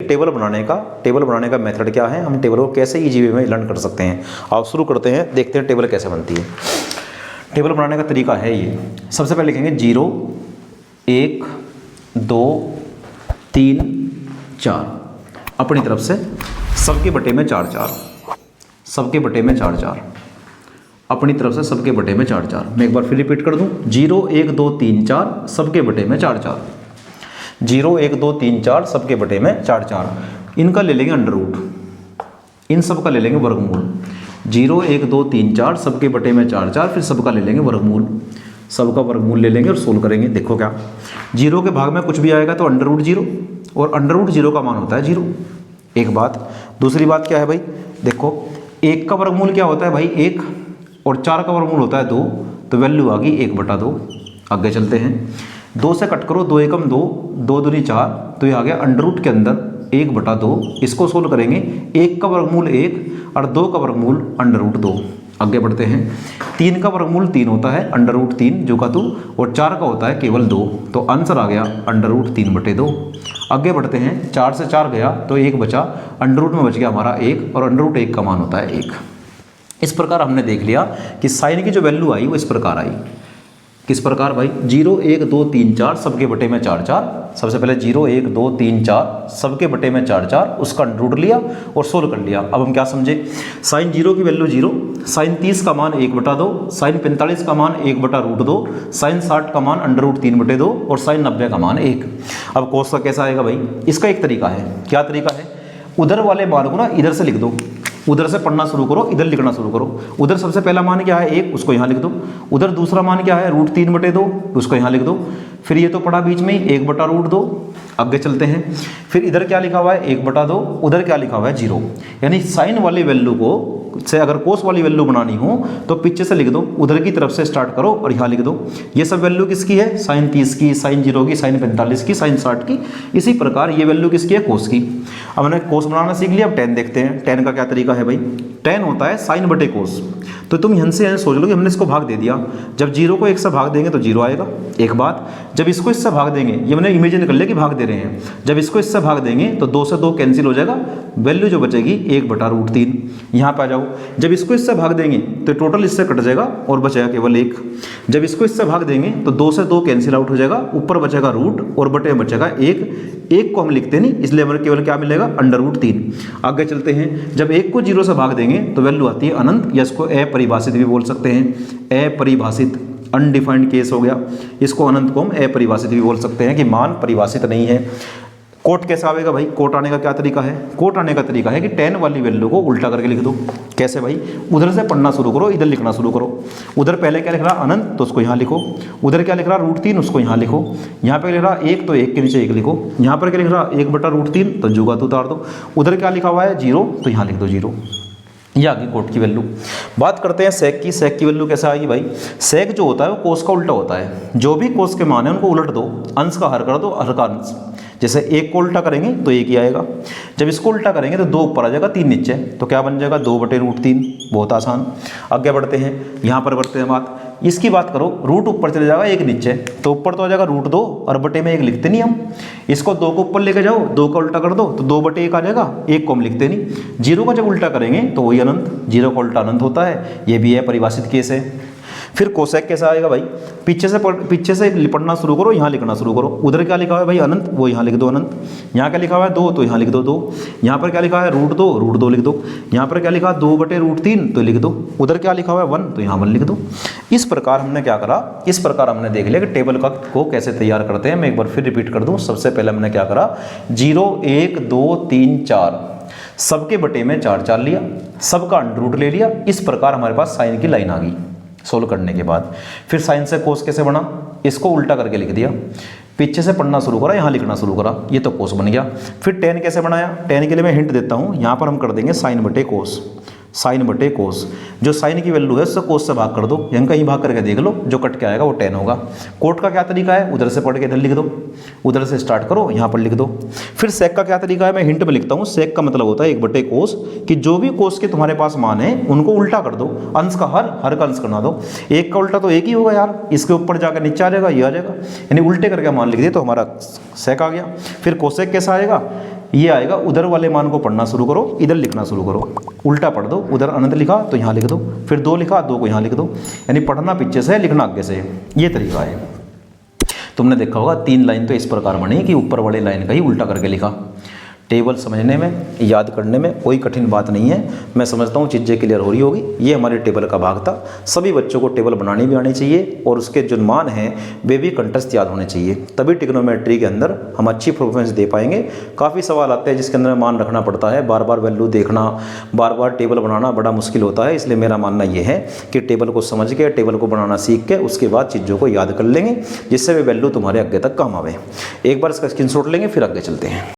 Table बनाने का method क्या है, हम टेबल को कैसे इजी वे में लर्न कर सकते हैं। आप शुरू करते हैं, देखते हैं टेबल कैसे बनती है। टेबल बनाने का तरीका है ये। सबसे पहले लिखेंगे 0 1 2 3 4 अपनी तरफ से सबके बटे में 4 4, सबके बटे में 4 4 अपनी तरफ से सबके बटे में 4 4। मैं एक बार फिर रिपीट कर दूं, 0 1 2 3 4 सबके बटे में 4 4, 0 1 2 3 4 सबके बटे में 4 4। इनका ले लेंगे अंडर रूट, इन सब का ले लेंगे वर्गमूल। 0 1 2 3 4 सबके बटे में 4 4, फिर सबका ले लेंगे वर्गमूल, सबका वर्गमूल ले लेंगे और सोल्व करेंगे। देखो क्या, 0 के भाग में कुछ भी आएगा तो अंडर रूट 0, और अंडर रूट 0 का मान होता है 0। एक बात। दूसरी बात क्या है भाई, देखो 1 का वर्गमूल क्या होता है भाई 1, और 4 का वर्गमूल होता है 2, तो वैल्यू आ गई 1/2। आगे चलते हैं, 2 से कट करो, 2 एकम 2, 2 दूनी 4, तो ये आ गया अंडर रूट के अंदर 1/2। इसको सोल्व करेंगे, 1 का वर्गमूल 1 और 2 का वर्गमूल अंडर रूट 2। आगे बढ़ते हैं, 3 का वर्गमूल 3 होता है अंडर रूट 3 जो का 2, और 4 का होता है केवल 2, तो आंसर आ गया अंडर रूट 3/2। आगे बढ़ते हैं, 4 से 4 गया तो 1 बचा, अंडर रूट में बच गया हमारा 1, और अंडर रूट 1 का मान होता है 1। इस प्रकार हमने देख लिया कि साइन की जो वैल्यू आई वो इस प्रकार आई। किस प्रकार भाई, 0 1 2 3 4 सबके बटे में 4 4। सबसे पहले 0 1 2 3 4 सबके बटे में 4 4, उसका रूट लिया और सोल्व कर लिया। अब हम क्या समझे, साइन 0 की वैल्यू 0, साइन 30 का मान 1/2, साइन 45 का मान 1/√2, साइन 60 का मान अंडर रूट 3/2, और साइन 90 का मान 1। अब कोस का कैसा आएगा भाई, इसका एक तरीका है। क्या तरीका है, उधर वाले मान को ना इधर से लिख दो, उधर से पढ़ना शुरू करो, इधर लिखना शुरू करो। उधर सबसे पहला मान क्या है 1, उसको यहाँ लिख दो। उधर दूसरा मान क्या है √3/2, उसको यहाँ लिख दो। फिर ये तो पड़ा बीच में ही 1/√2। आगे चलते हैं, फिर इधर क्या लिखा हुआ है 1/2, उधर क्या लिखा हुआ है 0। यानी साइन वाली वैल्यू को से अगर कोस वाली वैल्यू बनानी हो तो पीछे से लिख दो, उधर की तरफ से स्टार्ट करो और यहाँ लिख दो। ये सब वैल्यू किसकी है, साइन 30 की, साइन 0 की, साइन 45 की, साइन 60 की। इसी प्रकार ये वैल्यू किसकी है, कोस की। अब हमने कोस बनाना सीख लिया, अब टेन देखते हैं। टेन का क्या तरीका है भाई, टेन होता है साइन बटे कोस। तो तुम यहाँ से सोच लो कि हमने इसको भाग दे दिया, जब 0 को 1 से भाग देंगे तो 0 आएगा। एक बात, जब इसको इससे भाग देंगे, ये मैंने इमेजिन कर लिया कि भाग दे रहे हैं, जब इसको इससे भाग देंगे तो 2 से 2 कैंसिल हो जाएगा, वैल्यू जो बचेगी 1/√3। यहाँ पे आ जाओ, जब इसको इससे भाग देंगे तो टोटल इससे कट जाएगा और बचेगा केवल 1। जब इसको इससे भाग देंगे तो 2 से 2 कैंसिल आउट हो जाएगा, ऊपर बचेगा रूट और बटे में बचेगा 1। 1 को हम लिखते नहीं, इसलिए हमें केवल क्या मिलेगा, अंडर रूट 3। आगे चलते हैं, जब 1 को 0 से भाग देंगे तो वैल्यू आती है अनंत, या इसको अपरिभाषित भी बोल सकते हैं। अपरिभाषित, अनडिफाइंड केस हो गया, इसको अनंत को हम अपरिभाषित भी बोल सकते हैं कि मान परिभाषित नहीं है। कोट कैसे आएगा भाई, कोट आने का क्या तरीका है, कोट आने का तरीका है कि टेन वाली वैल्यू को उल्टा करके लिख दो। कैसे भाई, उधर से पढ़ना शुरू करो, इधर लिखना शुरू करो। उधर पहले क्या लिख रहा अनंत, तो उसको यहाँ लिखो। उधर क्या लिख रहा √3, उसको यहाँ लिखो। यहाँ पे लिख रहा 1, तो 1 के नीचे 1 लिखो। यहाँ पर क्या लिख रहा 1/√3, तो जुगा तो उतार दो। उधर क्या लिखा हुआ है 0, तो यहाँ लिख दो 0। ये आ गई कोट की वैल्यू। बात करते हैं सेक की। सेक की वैल्यू कैसे आएगी भाई, सेक जो होता है वो कोस का उल्टा होता है। जो भी कोस के मान है उनको उलट दो, अंश का हर कर दो, हर का अंश। जैसे 1 को उल्टा करेंगे तो 1 ही आएगा, जब इसको उल्टा करेंगे तो 2 ऊपर आ जाएगा, 3 नीचे, तो क्या बन जाएगा 2/√3। बहुत आसान। आगे बढ़ते हैं, यहाँ पर बढ़ते हैं बात, इसकी बात करो, रूट ऊपर चले जाएगा 1 नीचे, तो ऊपर तो आ जाएगा √2 और बटे में 1 लिखते नहीं हम। इसको 2 को ऊपर लेके जाओ, 2 का उल्टा कर दो तो 2/1 आ जाएगा, 1 को हम लिखते नहीं। 0 का जब उल्टा करेंगे तो वही अनंत, 0 का उल्टा अनंत होता है। ये भी है परिभाषित केस है। फिर कोसेक कैसा आएगा भाई, पीछे से पढ़ना शुरू करो, यहाँ लिखना शुरू करो। उधर क्या लिखा हुआ है भाई अनंत, वो यहाँ लिख दो अनंत। यहाँ क्या लिखा हुआ है 2, तो यहाँ लिख दो 2। यहाँ पर क्या लिखा है √2 लिख दो। यहाँ पर क्या लिखा है 2/√3, तो लिख दो। उधर क्या लिखा हुआ है 1, तो यहाँ 1 लिख दो। इस प्रकार हमने क्या करा, इस प्रकार हमने देख लिया कि टेबल को कैसे तैयार करते हैं। मैं एक बार फिर रिपीट कर दूँ। सबसे पहले हमने क्या करा, 0 1 2 3 4 सबके बटे में 4 4 लिया, सबका अंडर रूट ले लिया। इस प्रकार हमारे पास साइन की लाइन आ गई। सोल्व करने के बाद फिर साइन से कोस कैसे बना, इसको उल्टा करके लिख दिया, पीछे से पढ़ना शुरू करा, यहाँ लिखना शुरू करा, ये तो कोस बन गया। फिर टेन कैसे बनाया, टेन के लिए मैं हिंट देता हूँ। यहाँ पर हम कर देंगे साइन बटे कोस, साइन बटे कोस। जो साइन की वैल्यू है उससे कोस से भाग कर दो, यहाँ कहीं भाग करके देख लो, जो कट के आएगा वो 10 होगा। कोट का क्या तरीका है, उधर से पढ़ के इधर लिख दो, उधर से स्टार्ट करो, यहाँ पर लिख दो। फिर सेक का क्या तरीका है, मैं हिंट में लिखता हूँ। सेक का मतलब होता है 1/कोस, कि जो भी कोस के तुम्हारे पास मान है उनको उल्टा कर दो, अंश का हर का अंश करना दो। 1 का उल्टा तो 1 ही होगा यार, इसके ऊपर जाकर नीचे आ जाएगा, ये आ जाएगा, यानी उल्टे करके मान लिख दिए तो हमारा सेक आ गया। फिर कोसेक कैसा आएगा, ये आएगा, उधर वाले मान को पढ़ना शुरू करो, इधर लिखना शुरू करो, उल्टा पढ़ दो, उधर अनंत लिखा तो यहाँ लिख दो, फिर 2 लिखा 2 को यहाँ लिख दो, यानी पढ़ना पीछे से है, लिखना आगे से है, ये तरीका है। तुमने देखा होगा 3 लाइन तो इस प्रकार बनी कि ऊपर वाले लाइन का ही उल्टा करके लिखा। टेबल समझने में, याद करने में कोई कठिन बात नहीं है, मैं समझता हूँ चीज़ें क्लियर हो रही होगी। ये हमारे टेबल का भाग था। सभी बच्चों को टेबल बनानी भी आनी चाहिए और उसके जो मान हैं वे भी कंठस्थ याद होने चाहिए, तभी ट्रिग्नोमेट्री के अंदर हम अच्छी परफॉर्मेंस दे पाएंगे। काफ़ी सवाल आते हैं जिसके अंदर मान रखना पड़ता है, बार बार वैल्यू देखना, बार बार टेबल बनाना बड़ा मुश्किल होता है। इसलिए मेरा मानना ये है कि टेबल को समझ के, टेबल को बनाना सीख के उसके बाद चीज़ों को याद कर लेंगे, जिससे वे वैल्यू तुम्हारे आगे तक काम आवे। एक बार इसका स्क्रीनशॉट लेंगे, फिर आगे चलते हैं।